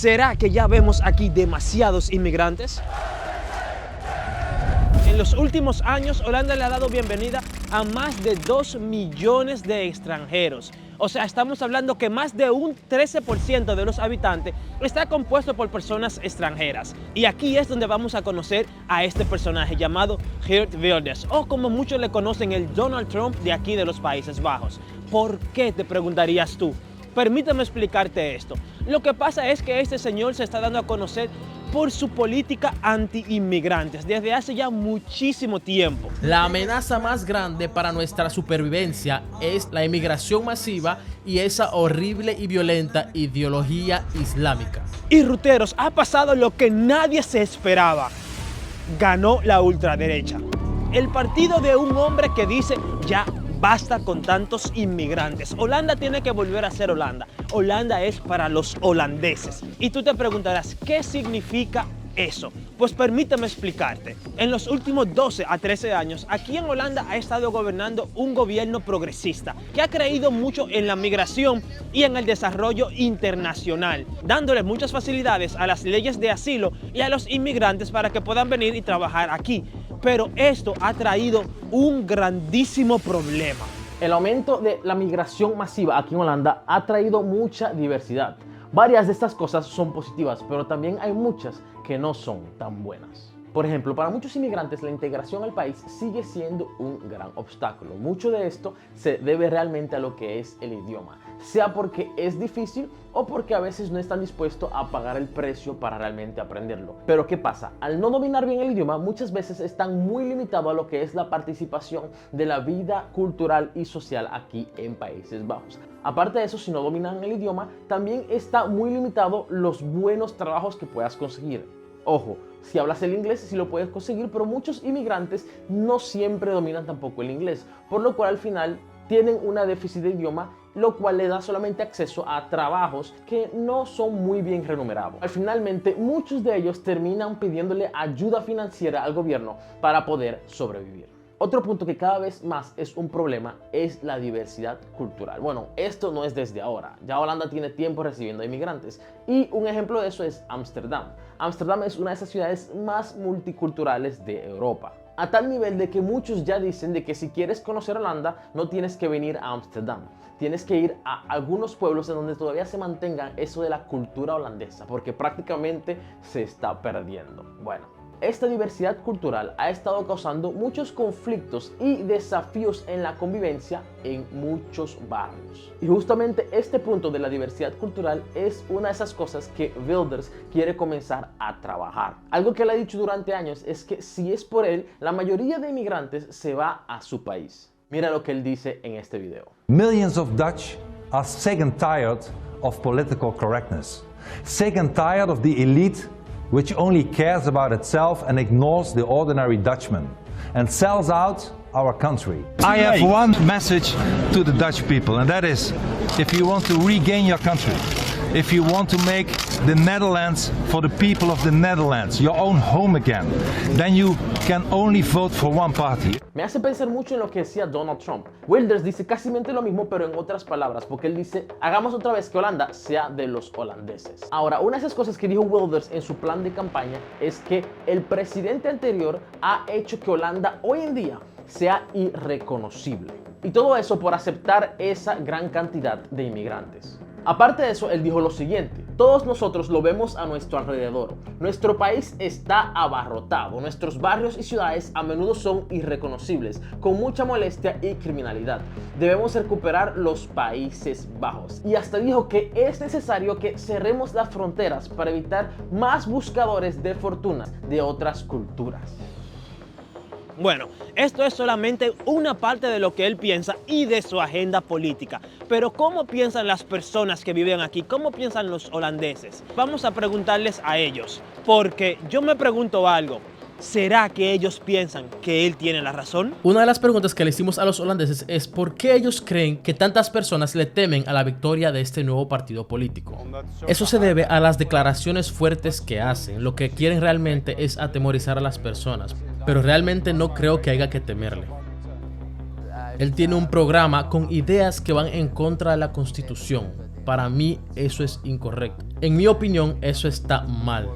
¿Será que ya vemos aquí demasiados inmigrantes? En los últimos años, Holanda le ha dado bienvenida a más de 2 millones de extranjeros. O sea, estamos hablando que más de un 13% de los habitantes está compuesto por personas extranjeras. Y aquí es donde vamos a conocer a este personaje llamado Geert Wilders, o como muchos le conocen, el Donald Trump de aquí de los Países Bajos. ¿Por qué, te preguntarías tú? Permítame explicarte esto. Lo que pasa es que este señor se está dando a conocer por su política anti-inmigrantes desde hace ya muchísimo tiempo. La amenaza más grande para nuestra supervivencia es la inmigración masiva y esa horrible y violenta ideología islámica. Y ruteros, ha pasado lo que nadie se esperaba. Ganó la ultraderecha. El partido de un hombre que dice ya basta con tantos inmigrantes. Holanda tiene que volver a ser Holanda. Holanda es para los holandeses. Y tú te preguntarás, ¿qué significa eso? Pues permíteme explicarte. En los últimos 12 a 13 años, aquí en Holanda ha estado gobernando un gobierno progresista que ha creído mucho en la migración y en el desarrollo internacional, dándole muchas facilidades a las leyes de asilo y a los inmigrantes para que puedan venir y trabajar aquí. Pero esto ha traído un grandísimo problema. El aumento de la migración masiva aquí en Holanda ha traído mucha diversidad. Varias de estas cosas son positivas, pero también hay muchas que no son tan buenas. Por ejemplo, para muchos inmigrantes la integración al país sigue siendo un gran obstáculo. Mucho de esto se debe realmente a lo que es el idioma, sea porque es difícil o porque a veces no están dispuestos a pagar el precio para realmente aprenderlo. Pero ¿qué pasa? Al no dominar bien el idioma, muchas veces están muy limitados a lo que es la participación de la vida cultural y social aquí en Países Bajos. Aparte de eso, si no dominan el idioma, también está muy limitado los buenos trabajos que puedas conseguir. Ojo, si hablas el inglés sí lo puedes conseguir, pero muchos inmigrantes no siempre dominan tampoco el inglés, por lo cual al final tienen una déficit de idioma, lo cual le da solamente acceso a trabajos que no son muy bien remunerados. Finalmente, muchos de ellos terminan pidiéndole ayuda financiera al gobierno para poder sobrevivir. Otro punto que cada vez más es un problema es la diversidad cultural. Bueno, esto no es desde ahora. Ya Holanda tiene tiempo recibiendo inmigrantes. Y un ejemplo de eso es Ámsterdam. Ámsterdam es una de esas ciudades más multiculturales de Europa. A tal nivel de que muchos ya dicen de que si quieres conocer Holanda, no tienes que venir a Ámsterdam. Tienes que ir a algunos pueblos en donde todavía se mantenga eso de la cultura holandesa, porque prácticamente se está perdiendo. Bueno, esta diversidad cultural ha estado causando muchos conflictos y desafíos en la convivencia en muchos barrios. Y justamente este punto de la diversidad cultural es una de esas cosas que Wilders quiere comenzar a trabajar. Algo que él ha dicho durante años es que si es por él, la mayoría de inmigrantes se va a su país. Mira lo que él dice en este video. Millions of Dutch are sick and tired of political correctness. Sick and tired of the elite which only cares about itself and ignores the ordinary Dutchman and sells out our country. I have one message to the Dutch people, and that is, if you want to regain your country, if you want to make the Netherlands for the people of the Netherlands your own home again, then you can only vote for one party. Me hace pensar mucho en lo que decía Donald Trump. Wilders dice casi lo mismo, pero en otras palabras, porque él dice, hagamos otra vez que Holanda sea de los holandeses. Ahora, una de esas cosas que dijo Wilders en su plan de campaña es que el presidente anterior ha hecho que Holanda hoy en día sea irreconocible. Y todo eso por aceptar esa gran cantidad de inmigrantes. Aparte de eso, él dijo lo siguiente: todos nosotros lo vemos a nuestro alrededor. Nuestro país está abarrotado. Nuestros barrios y ciudades a menudo son irreconocibles, con mucha molestia y criminalidad. Debemos recuperar los Países Bajos. Y hasta dijo que es necesario que cerremos las fronteras para evitar más buscadores de fortuna de otras culturas. Bueno, esto es solamente una parte de lo que él piensa y de su agenda política. Pero ¿cómo piensan las personas que viven aquí? ¿Cómo piensan los holandeses? Vamos a preguntarles a ellos, porque yo me pregunto algo. ¿Será que ellos piensan que él tiene la razón? Una de las preguntas que le hicimos a los holandeses es ¿por qué ellos creen que tantas personas le temen a la victoria de este nuevo partido político? Eso se debe a las declaraciones fuertes que hacen. Lo que quieren realmente es atemorizar a las personas, pero realmente no creo que haya que temerle. Él tiene un programa con ideas que van en contra de la Constitución. Para mí eso es incorrecto. En mi opinión, eso está mal.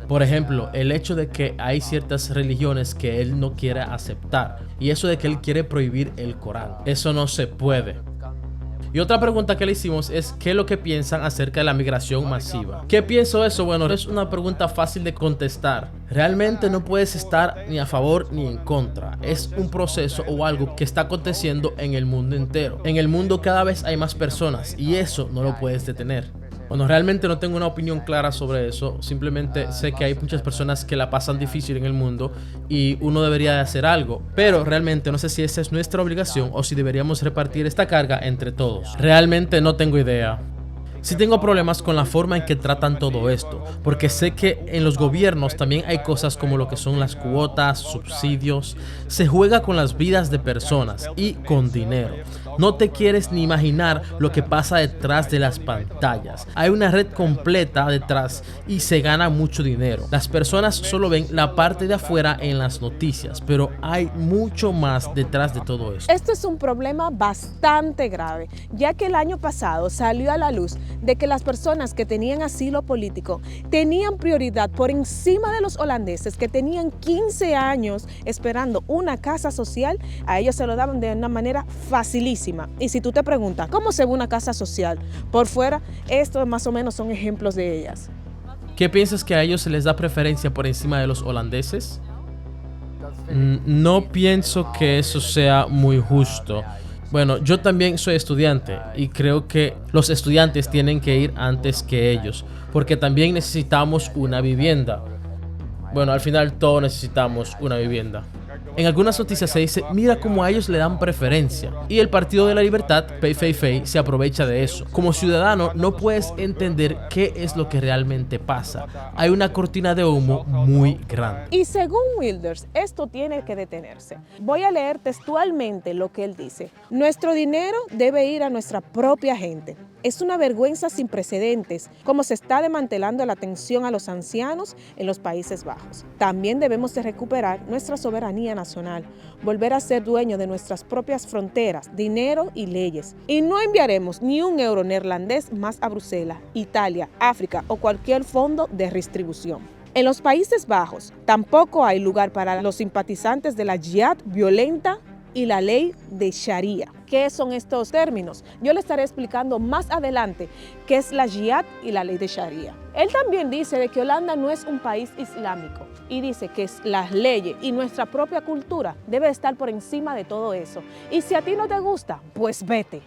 Por ejemplo, el hecho de que hay ciertas religiones que él no quiere aceptar y eso de que él quiere prohibir el Corán. Eso no se puede. Y otra pregunta que le hicimos es ¿qué es lo que piensan acerca de la migración masiva? ¿Qué pienso eso? Bueno, es una pregunta fácil de contestar. Realmente no puedes estar ni a favor ni en contra. Es un proceso o algo que está aconteciendo en el mundo entero. En el mundo cada vez hay más personas y eso no lo puedes detener. Bueno, realmente no tengo una opinión clara sobre eso. Simplemente sé que hay muchas personas que la pasan difícil en el mundo y uno debería de hacer algo. Pero realmente no sé si esa es nuestra obligación o si deberíamos repartir esta carga entre todos. Realmente no tengo idea. Sí tengo problemas con la forma en que tratan todo esto, porque sé que en los gobiernos también hay cosas como lo que son las cuotas, subsidios, se juega con las vidas de personas y con dinero. No te quieres ni imaginar lo que pasa detrás de las pantallas. Hay una red completa detrás y se gana mucho dinero. Las personas solo ven la parte de afuera en las noticias, pero hay mucho más detrás de todo esto. Esto es un problema bastante grave, ya que el año pasado salió a la luz de que las personas que tenían asilo político tenían prioridad por encima de los holandeses que tenían 15 años esperando una casa social. A ellos se lo daban de una manera facilísima. Y si tú te preguntas, ¿cómo se ve una casa social por fuera? Estos más o menos son ejemplos de ellas. ¿Qué piensas que a ellos se les da preferencia por encima de los holandeses? No pienso que eso sea muy justo. Bueno, yo también soy estudiante y creo que los estudiantes tienen que ir antes que ellos, porque también necesitamos una vivienda. Bueno, al final todos necesitamos una vivienda. En algunas noticias se dice, mira cómo a ellos le dan preferencia. Y el Partido de la Libertad, PVV, se aprovecha de eso. Como ciudadano no puedes entender qué es lo que realmente pasa. Hay una cortina de humo muy grande. Y según Wilders, esto tiene que detenerse. Voy a leer textualmente lo que él dice. Nuestro dinero debe ir a nuestra propia gente. Es una vergüenza sin precedentes cómo se está desmantelando la atención a los ancianos en los Países Bajos. También debemos de recuperar nuestra soberanía nacional, volver a ser dueños de nuestras propias fronteras, dinero y leyes. Y no enviaremos ni un euro neerlandés más a Bruselas, Italia, África o cualquier fondo de redistribución. En los Países Bajos tampoco hay lugar para los simpatizantes de la yihad violenta y la ley de Sharia. ¿Qué son estos términos? Yo le estaré explicando más adelante qué es la yihad y la ley de Sharia. Él también dice de que Holanda no es un país islámico y dice que las leyes y nuestra propia cultura debe estar por encima de todo eso. Y si a ti no te gusta, pues vete.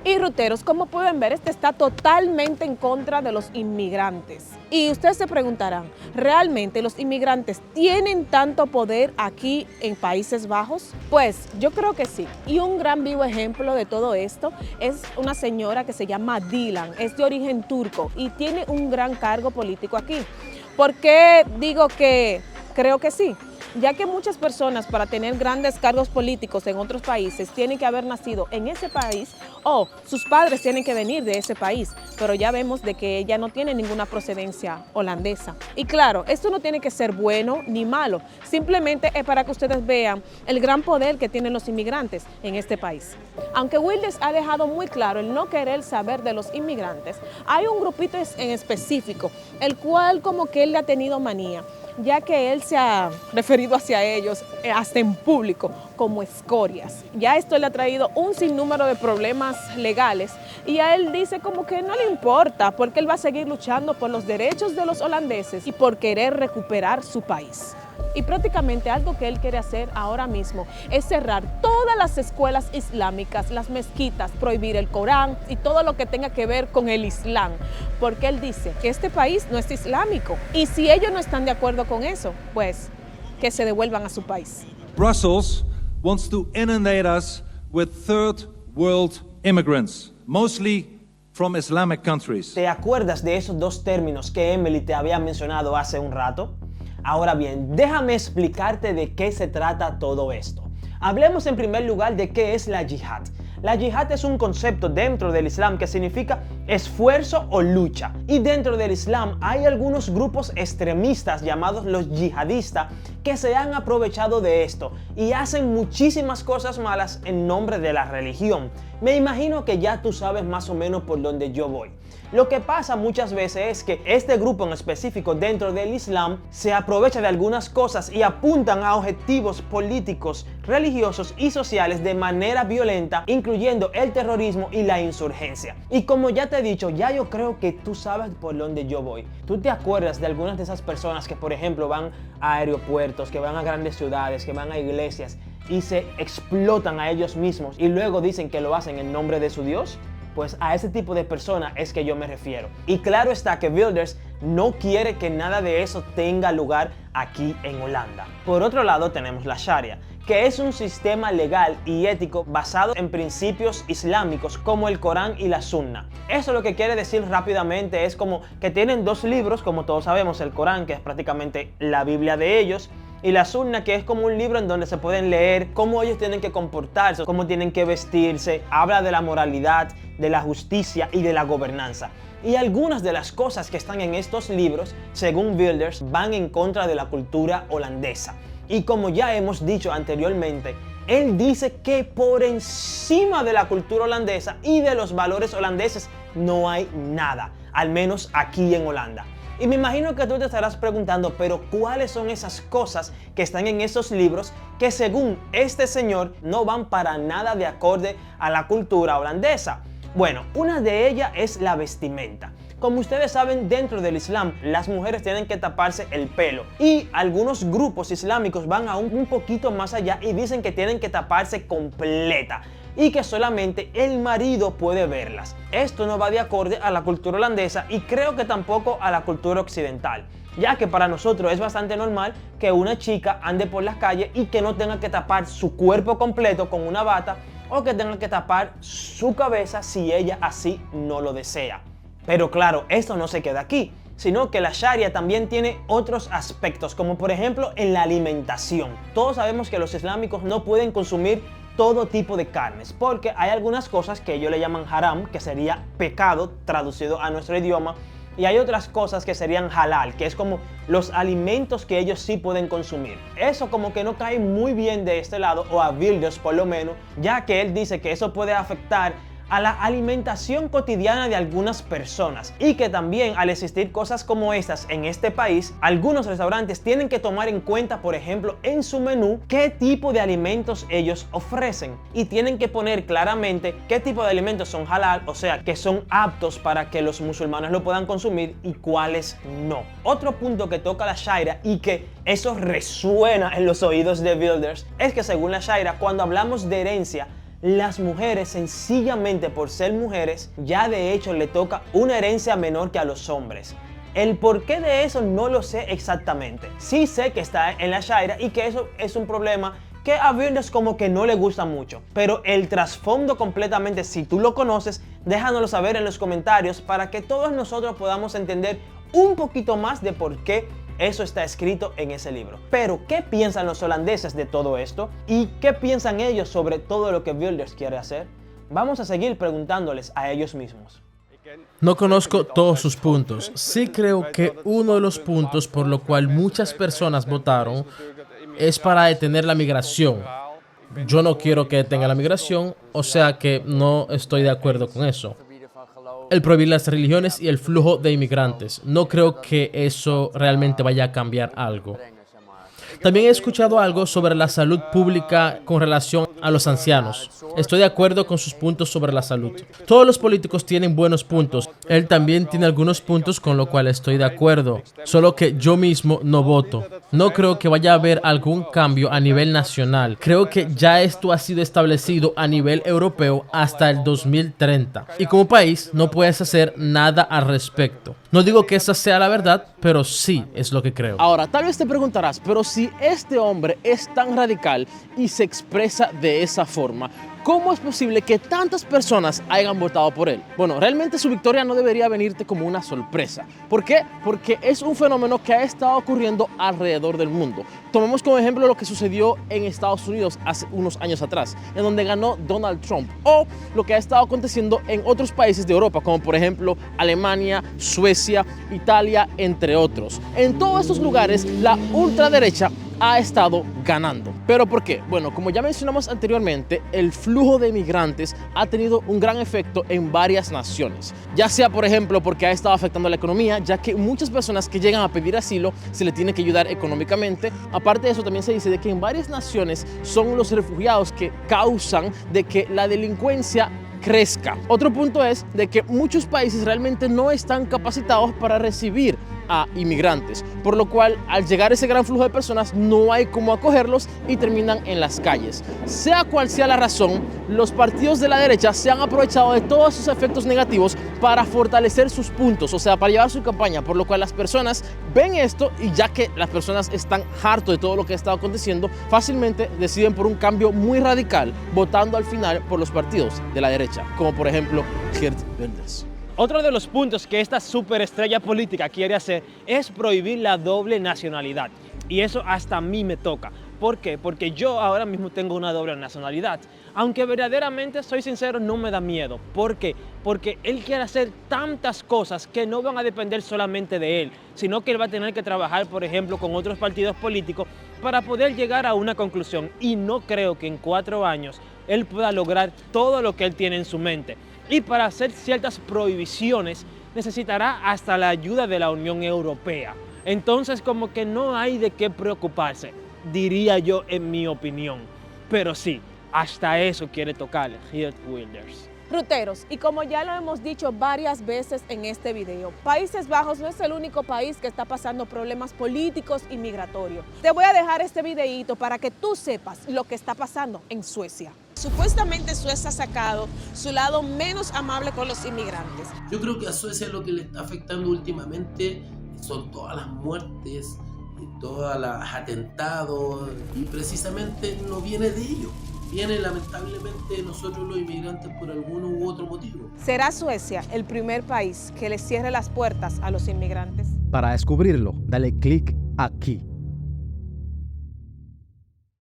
Y ruteros, como pueden ver, este está totalmente en contra de los inmigrantes. Y ustedes se preguntarán, ¿realmente los inmigrantes tienen tanto poder aquí en Países Bajos? Pues yo creo que sí. Y un gran vivo ejemplo de todo esto es una señora que se llama Dilan, es de origen turco y tiene un gran cargo político aquí. ¿Por qué digo que creo que sí? Ya que muchas personas para tener grandes cargos políticos en otros países tienen que haber nacido en ese país o sus padres tienen que venir de ese país, pero ya vemos de que ella no tiene ninguna procedencia holandesa. Y claro, esto no tiene que ser bueno ni malo, simplemente es para que ustedes vean el gran poder que tienen los inmigrantes en este país. Aunque Wilders ha dejado muy claro el no querer saber de los inmigrantes, hay un grupito en específico, el cual como que él le ha tenido manía, ya que él se ha referido hacia ellos hasta en público como escorias. Ya esto le ha traído un sinnúmero de problemas legales y a él dice como que no le importa porque él va a seguir luchando por los derechos de los holandeses y por querer recuperar su país. Y prácticamente algo que él quiere hacer ahora mismo es cerrar todas las escuelas islámicas, las mezquitas, prohibir el Corán y todo lo que tenga que ver con el Islam, porque él dice que este país no es islámico y si ellos no están de acuerdo con eso, pues que se devuelvan a su país. Brussels wants to inundate us with third world immigrants, mostly from Islamic countries. ¿Te acuerdas de esos dos términos que Emily te había mencionado hace un rato? Ahora bien, déjame explicarte de qué se trata todo esto. Hablemos en primer lugar de qué es la yihad. La yihad es un concepto dentro del Islam que significa esfuerzo o lucha. Y dentro del Islam hay algunos grupos extremistas llamados los yihadistas que se han aprovechado de esto y hacen muchísimas cosas malas en nombre de la religión. Me imagino que ya tú sabes más o menos por dónde yo voy. Lo que pasa muchas veces es que este grupo en específico dentro del Islam se aprovecha de algunas cosas y apuntan a objetivos políticos, religiosos y sociales de manera violenta, incluyendo el terrorismo y la insurgencia. Y como ya te he dicho, ya yo creo que tú sabes por dónde yo voy. Tú te acuerdas de algunas de esas personas que, por ejemplo, van a aeropuertos, que van a grandes ciudades, que van a iglesias y se explotan a ellos mismos y luego dicen que lo hacen en nombre de su Dios. Pues a ese tipo de persona es que yo me refiero. Y claro está que Wilders no quiere que nada de eso tenga lugar aquí en Holanda. Por otro lado tenemos la Sharia, que es un sistema legal y ético basado en principios islámicos como el Corán y la Sunna. Eso lo que quiere decir rápidamente es como que tienen dos libros, como todos sabemos, el Corán, que es prácticamente la Biblia de ellos, y la Sunna, que es como un libro en donde se pueden leer cómo ellos tienen que comportarse, cómo tienen que vestirse, habla de la moralidad, de la justicia y de la gobernanza. Y algunas de las cosas que están en estos libros, según Wilders, van en contra de la cultura holandesa. Y como ya hemos dicho anteriormente, él dice que por encima de la cultura holandesa y de los valores holandeses no hay nada, al menos aquí en Holanda. Y me imagino que tú te estarás preguntando, pero ¿cuáles son esas cosas que están en esos libros que según este señor no van para nada de acorde a la cultura holandesa? Bueno, una de ellas es la vestimenta. Como ustedes saben, dentro del Islam, las mujeres tienen que taparse el pelo. Y algunos grupos islámicos van aún un poquito más allá y dicen que tienen que taparse completa y que solamente el marido puede verlas. Esto no va de acorde a la cultura holandesa y creo que tampoco a la cultura occidental, ya que para nosotros es bastante normal que una chica ande por las calles y que no tenga que tapar su cuerpo completo con una bata o que tenga que tapar su cabeza si ella así no lo desea. Pero claro, esto no se queda aquí, sino que la Sharia también tiene otros aspectos, como por ejemplo en la alimentación. Todos sabemos que los islámicos no pueden consumir todo tipo de carnes, porque hay algunas cosas que ellos le llaman haram, que sería pecado traducido a nuestro idioma, y hay otras cosas que serían halal, que es como los alimentos que ellos sí pueden consumir. Eso como que no cae muy bien de este lado, o a Wilders por lo menos, ya que él dice que eso puede afectar a la alimentación cotidiana de algunas personas y que también al existir cosas como estas en este país, algunos restaurantes tienen que tomar en cuenta, por ejemplo, en su menú qué tipo de alimentos ellos ofrecen y tienen que poner claramente qué tipo de alimentos son halal, o sea, que son aptos para que los musulmanes lo puedan consumir y cuáles no. Otro punto que toca la Sharia y que eso resuena en los oídos de Wilders es que según la Sharia, cuando hablamos de herencia, las mujeres sencillamente por ser mujeres ya de hecho le toca una herencia menor que a los hombres. El porqué de eso no lo sé exactamente. Sí sé que está en la Sharia y que eso es un problema que a Wilders como que no le gusta mucho. Pero el trasfondo completamente, si tú lo conoces, déjanoslo saber en los comentarios para que todos nosotros podamos entender un poquito más de por qué eso está escrito en ese libro. Pero, ¿qué piensan los holandeses de todo esto? ¿Y qué piensan ellos sobre todo lo que Wilders quiere hacer? Vamos a seguir preguntándoles a ellos mismos. No conozco todos sus puntos. Sí creo que uno de los puntos por lo cual muchas personas votaron es para detener la migración. Yo no quiero que detenga la migración, o sea que no estoy de acuerdo con eso. El prohibir las religiones y el flujo de inmigrantes. No creo que eso realmente vaya a cambiar algo. También he escuchado algo sobre la salud pública con relación a los ancianos. Estoy de acuerdo con sus puntos sobre la salud. Todos los políticos tienen buenos puntos. Él también tiene algunos puntos con lo cual estoy de acuerdo. Solo que yo mismo no voto. No creo que vaya a haber algún cambio a nivel nacional. Creo que ya esto ha sido establecido a nivel europeo hasta el 2030. Y como país no puedes hacer nada al respecto. No digo que esa sea la verdad, pero sí es lo que creo. Ahora, tal vez te preguntarás, pero si este hombre es tan radical y se expresa de esa forma, ¿cómo es posible que tantas personas hayan votado por él? Bueno, realmente su victoria no debería venirte como una sorpresa. ¿Por qué? Porque es un fenómeno que ha estado ocurriendo alrededor del mundo. Tomemos como ejemplo lo que sucedió en Estados Unidos hace unos años atrás, en donde ganó Donald Trump, o lo que ha estado aconteciendo en otros países de Europa, como por ejemplo Alemania, Suecia, Italia, entre otros. En todos estos lugares, la ultraderecha ha estado ganando. ¿Pero por qué? Bueno, como ya mencionamos anteriormente, el flujo de migrantes ha tenido un gran efecto en varias naciones. Ya sea, por ejemplo, porque ha estado afectando la economía, ya que muchas personas que llegan a pedir asilo se les tiene que ayudar económicamente. Aparte de eso, también se dice de que en varias naciones son los refugiados que causan de que la delincuencia crezca. Otro punto es de que muchos países realmente no están capacitados para recibir a inmigrantes, por lo cual al llegar ese gran flujo de personas no hay cómo acogerlos y terminan en las calles. Sea cual sea la razón, los partidos de la derecha se han aprovechado de todos esos efectos negativos para fortalecer sus puntos, o sea, para llevar su campaña, por lo cual las personas ven esto y ya que las personas están hartos de todo lo que ha estado aconteciendo, fácilmente deciden por un cambio muy radical, votando al final por los partidos de la derecha, como por ejemplo Geert Wilders. Otro de los puntos que esta superestrella política quiere hacer es prohibir la doble nacionalidad. Y eso hasta a mí me toca. ¿Por qué? Porque yo ahora mismo tengo una doble nacionalidad. Aunque verdaderamente, soy sincero, no me da miedo. ¿Por qué? Porque él quiere hacer tantas cosas que no van a depender solamente de él, sino que él va a tener que trabajar, por ejemplo, con otros partidos políticos para poder llegar a una conclusión. Y no creo que en 4 años él pueda lograr todo lo que él tiene en su mente. Y para hacer ciertas prohibiciones necesitará hasta la ayuda de la Unión Europea. Entonces como que no hay de qué preocuparse, diría yo en mi opinión. Pero sí, hasta eso quiere tocar Geert Wilders. Ruteros, y como ya lo hemos dicho varias veces en este video, Países Bajos no es el único país que está pasando problemas políticos y migratorios. Te voy a dejar este videíto para que tú sepas lo que está pasando en Suecia. Supuestamente Suecia ha sacado su lado menos amable con los inmigrantes. Yo creo que a Suecia lo que le está afectando últimamente son todas las muertes y todos los atentados, y precisamente no viene de ellos. Viene lamentablemente de nosotros los inmigrantes por alguno u otro motivo. ¿Será Suecia el primer país que le cierre las puertas a los inmigrantes? Para descubrirlo, dale clic aquí.